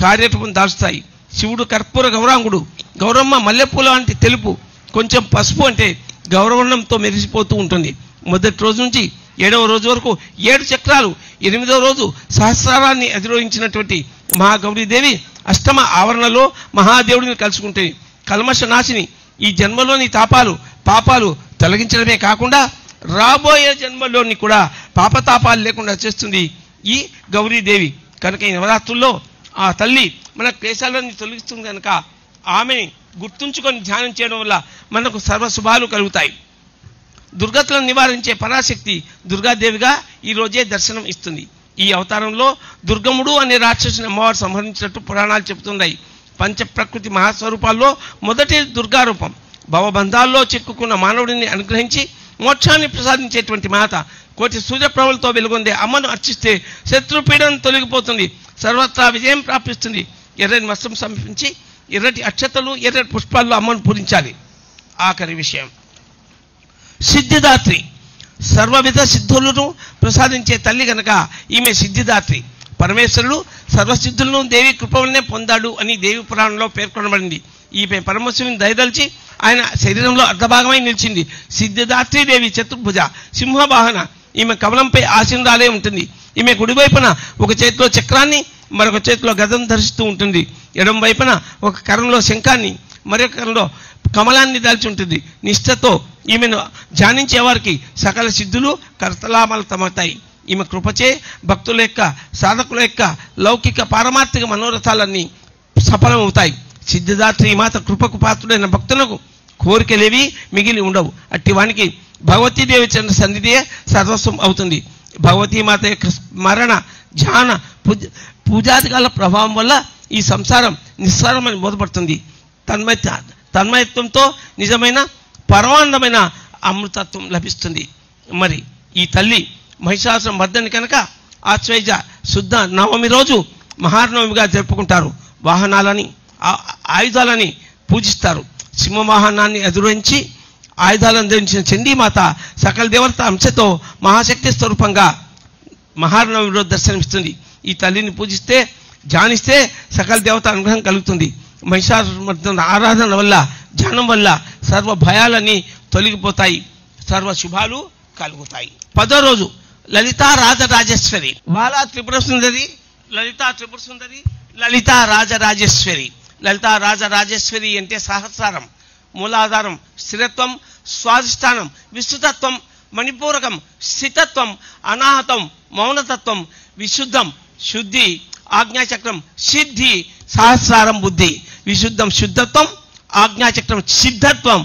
కార్యరూపం దాల్చుతాయి. శివుడు కర్పూర గౌరాంగుడు, గౌరమ్మ మల్లెపూల వంటి తెలుపు, కొంచెం పసుపు అంటే గౌరవర్ణంతో మెరిసిపోతూ ఉంటుంది. మొదటి రోజు నుంచి 7వ రోజు వరకు 7 చక్రాలు, 8వ రోజు సహస్రారాన్ని అధిరోహించినటువంటి మహాగౌరీదేవి అష్టమ ఆవరణలో మహాదేవుడిని కలుసుకుంటుంది. కల్మష నాశిని. ఈ జన్మలోని పాపాలు తొలగించడమే కాకుండా రాబోయే జన్మలోని కూడా పాపతాపాలు లేకుండా చేస్తుంది ఈ గౌరీదేవి. కనుక ఈ నవరాత్రుల్లో ఆ తల్లి మన క్లేశాలన్నీ తొలగిస్తుంది. కనుక ఆమెని గుర్తుంచుకొని ధ్యానం చేయడం వల్ల మనకు సర్వశుభాలు కలుగుతాయి. దుర్గతులను నివారించే పరాశక్తి దుర్గాదేవిగా ఈరోజే దర్శనం ఇస్తుంది. ఈ అవతారంలో దుర్గముడు అనే రాక్షసుని అమ్మవారు సంహరించినట్టు పురాణాలు చెబుతున్నాయి. పంచ ప్రకృతి మహాస్వరూపాల్లో మొదటి దుర్గారూపం. భవబంధాల్లో చిక్కుకున్న మానవుడిని అనుగ్రహించి మోక్షాన్ని ప్రసాదించేటువంటి మాత. కోటి సూర్యప్రభలతో వెలుగొందే అమ్మను అర్చిస్తే శత్రుపీడనం తొలగిపోతుంది, సర్వత్రా విజయం ప్రాప్తిస్తుంది. ఎర్రని వస్త్రం సమర్పించి ఎర్రటి అక్షతలు, ఎర్రటి పుష్పాల్లో అమ్మను పూజించాలి. ఆఖరి విషయం, సిద్ధిదాత్రి. సర్వవిధ సిద్ధులను ప్రసాదించే తల్లి కనుక ఈమె సిద్ధిదాత్రి. పరమేశ్వరుడు సర్వసిద్ధులను దేవి కృప వల్లనే పొందాడు అని దేవి పురాణంలో పేర్కొనబడింది. ఈమె పరమశివుని దయదలిచి ఆయన శరీరంలో అర్ధభాగమై నిలిచింది. సిద్ధిదాత్రి దేవి చతుర్భుజ, సింహవాహన. ఈమె కమలంపై ఆసీనురాలే ఉంటుంది. ఈమె కుడివైపున ఒక చేతిలో చక్రాన్ని, మరొక చేతిలో గదను ధరిస్తూ ఉంటుంది. ఎడమ వైపున ఒక కరంలో శంఖాన్ని, మరొక కరంలో కమలాన్ని దాల్చి ఉంటుంది. నిష్ఠతో ఈమెను ధ్యానించే వారికి సకల సిద్ధులు కర్తలామాలు తమతాయి. ఈమె కృపచే భక్తుల యొక్క, సాధకుల యొక్క లౌకిక పారమార్థిక మనోరథాలన్నీ సఫలమవుతాయి. సిద్ధిదాత్రి మాత కృపకు పాత్రుడైన భక్తులకు కోరికలేవి మిగిలి ఉండవు. అట్టి వానికి భగవతీదేవి చెందిన సన్నిధియే సర్వస్వం అవుతుంది. భగవతీమాత యొక్క స్మరణ, ధ్యాన, పూజాదికాల ప్రభావం వల్ల ఈ సంసారం నిస్సారమని బోధపడుతుంది. తన్మయత్వంతో నిజమైన పరమానందమైన అమృతత్వం లభిస్తుంది. మరి ఈ తల్లి మహిషాసుర మర్దని కనుక ఆశ్వయుజ శుద్ధ నవమి రోజు మహానవమిగా జరుపుకుంటారు. వాహనాలని, ఆయుధాలని పూజిస్తారు. సింహవాహనాన్ని అధిరోహించి ఆయుధాలను ధరించిన చండీమాత సకల దేవత అంశతో మహాశక్తి స్వరూపంగా మహానవమి రోజు దర్శనమిస్తుంది. ఈ తల్లిని పూజిస్తే ధ్యానిస్తే సకల దేవత అనుగ్రహం కలుగుతుంది. మహిషాసురమర్దన ఆరాధన వల్ల ధ్యానం వల్ల సర్వ భయాలన్నీ తొలగిపోతాయి, సర్వ శుభాలు కలుగుతాయి. 10వ రోజు లలితా రాజరాజేశ్వరి, బాలా త్రిపుర సుందరి, లలితా త్రిపుర సుందరి, లలితా రాజరాజేశ్వరి. లలితా రాజరాజేశ్వరి అంటే సహస్రారం, మూలాధారం, స్థిరత్వం, స్వాధిష్టానం, విస్తృతత్వం, మణిపూరకం, స్థితత్వం, అనాహతం, మౌనతత్వం, విశుద్ధం, శుద్ధి, ఆజ్ఞాచక్రం, సిద్ధి, సహస్రారం, బుద్ధి. విశుద్ధం శుద్ధత్వం, ఆజ్ఞాచక్రం సిద్ధత్వం,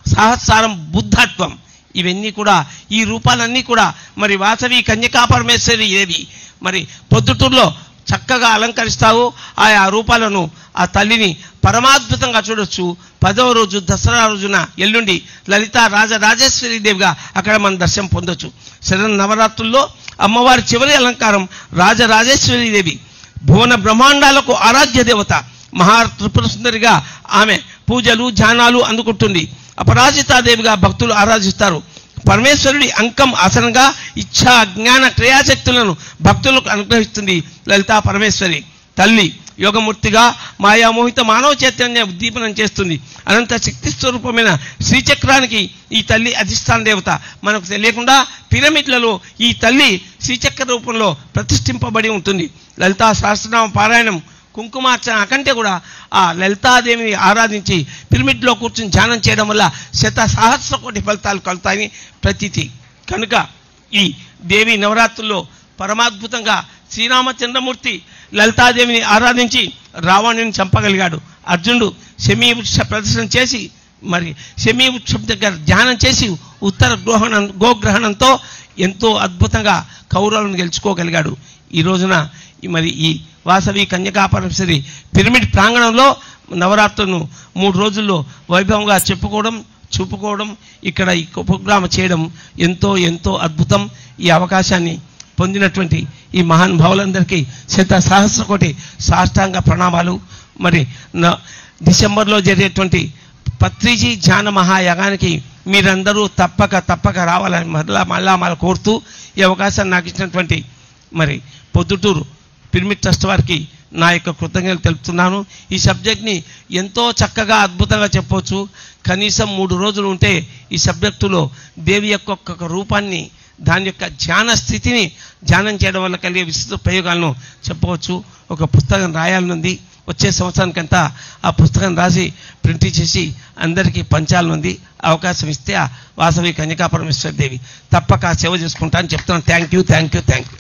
సహస్రారం బుద్ధత్వం. ఇవన్నీ కూడా ఈ రూపాలన్నీ కూడా మరి వాసవి కన్యకా పరమేశ్వరి దేవి మరి పొద్దుటూరులో చక్కగా అలంకరిస్తావు. ఆయా రూపాలను ఆ తల్లిని పరమాద్భుతంగా చూడొచ్చు. 10వ రోజు దసరా రోజున ఎల్లుండి లలితా రాజరాజేశ్వరి దేవిగా అక్కడ మనం దర్శనం పొందొచ్చు. శరణ నవరాత్రుల్లో అమ్మవారి చివరి అలంకారం రాజరాజేశ్వరి దేవి. భువన బ్రహ్మాండాలకు ఆరాధ్య దేవత మహా త్రిపుర సుందరిగా ఆమె పూజలు ధ్యానాలు అందుకుంటుంది. అపరాజితాదేవిగా భక్తులు ఆరాధిస్తారు. పరమేశ్వరుడి అంకం ఆసనంగా ఇచ్ఛా జ్ఞాన క్రియాశక్తులను భక్తులకు అనుగ్రహిస్తుంది. లలితా పరమేశ్వరి తల్లి యోగమూర్తిగా మాయామోహిత మానవ చైతన్య ఉద్దీపనం చేస్తుంది. అనంత శక్తి స్వరూపమైన శ్రీచక్రానికి ఈ తల్లి అధిష్టాన దేవత. మనకు తెలియకుండా పిరమిడ్లలో ఈ తల్లి శ్రీచక్ర రూపంలో ప్రతిష్ఠింపబడి ఉంటుంది. లలితా సహస్రనామ పారాయణం, కుంకుమార్చన కంటే కూడా ఆ లలితాదేవిని ఆరాధించి పిరమిడ్లో కూర్చుని ధ్యానం చేయడం వల్ల 100,000 కోటి ఫలితాలు కలుగుతాయని ప్రతీతి. కనుక ఈ దేవి నవరాత్రుల్లో పరమాద్భుతంగా శ్రీరామచంద్రమూర్తి లలితాదేవిని ఆరాధించి రావణుని చంపగలిగాడు. అర్జునుడు శమీ వృక్ష ప్రదర్శన చేసి మరి శమీ వృక్షం దగ్గర ధ్యానం చేసి ఉత్తర గోగ్రహణంతో ఎంతో అద్భుతంగా కౌరవులను గెలుచుకోగలిగాడు. ఈ రోజున మరి ఈ వాసవి కన్యకా పరమేశ్వరి పిరమిడ్ ప్రాంగణంలో నవరాత్రులను 3 రోజుల్లో వైభవంగా చూపుకోవడం ఇక్కడ ఈ ప్రోగ్రామ్ చేయడం ఎంతో ఎంతో అద్భుతం. ఈ అవకాశాన్ని పొందినటువంటి ఈ మహానుభావులందరికీ 100,000 కోటి సాష్టాంగ ప్రణామాలు. మరి డిసెంబర్లో జరిగేటువంటి పత్రిజీ ధ్యాన మహాయాగానికి మీరందరూ తప్పక రావాలని మళ్ళా కోరుతూ ఈ అవకాశాన్ని నాకు ఇచ్చినటువంటి మరి పొద్దుటూరు పిరమిడ్ ట్రస్ట్ వారికి నా యొక్క కృతజ్ఞతలు తెలుపుతున్నాను. ఈ సబ్జెక్ట్ని ఎంతో చక్కగా అద్భుతంగా చెప్పవచ్చు. కనీసం 3 రోజులు ఉంటే ఈ సబ్జెక్టులో దేవి యొక్క ఒక్కొక్క రూపాన్ని, దాని యొక్క ధ్యాన స్థితిని ధ్యానం చేయడం వల్ల కలిగే విస్తృత ప్రయోగాలను చెప్పవచ్చు. ఒక పుస్తకం రాయాలనుంది. వచ్చే సంవత్సరానికంతా ఆ పుస్తకం రాసి ప్రింట్ చేసి అందరికీ పంచాలనుంది. అవకాశం ఇస్తే ఆ వాసవి కన్యకా పరమేశ్వరి దేవి తప్పక సేవ చేసుకుంటా అని చెప్తున్నాను. Thank you.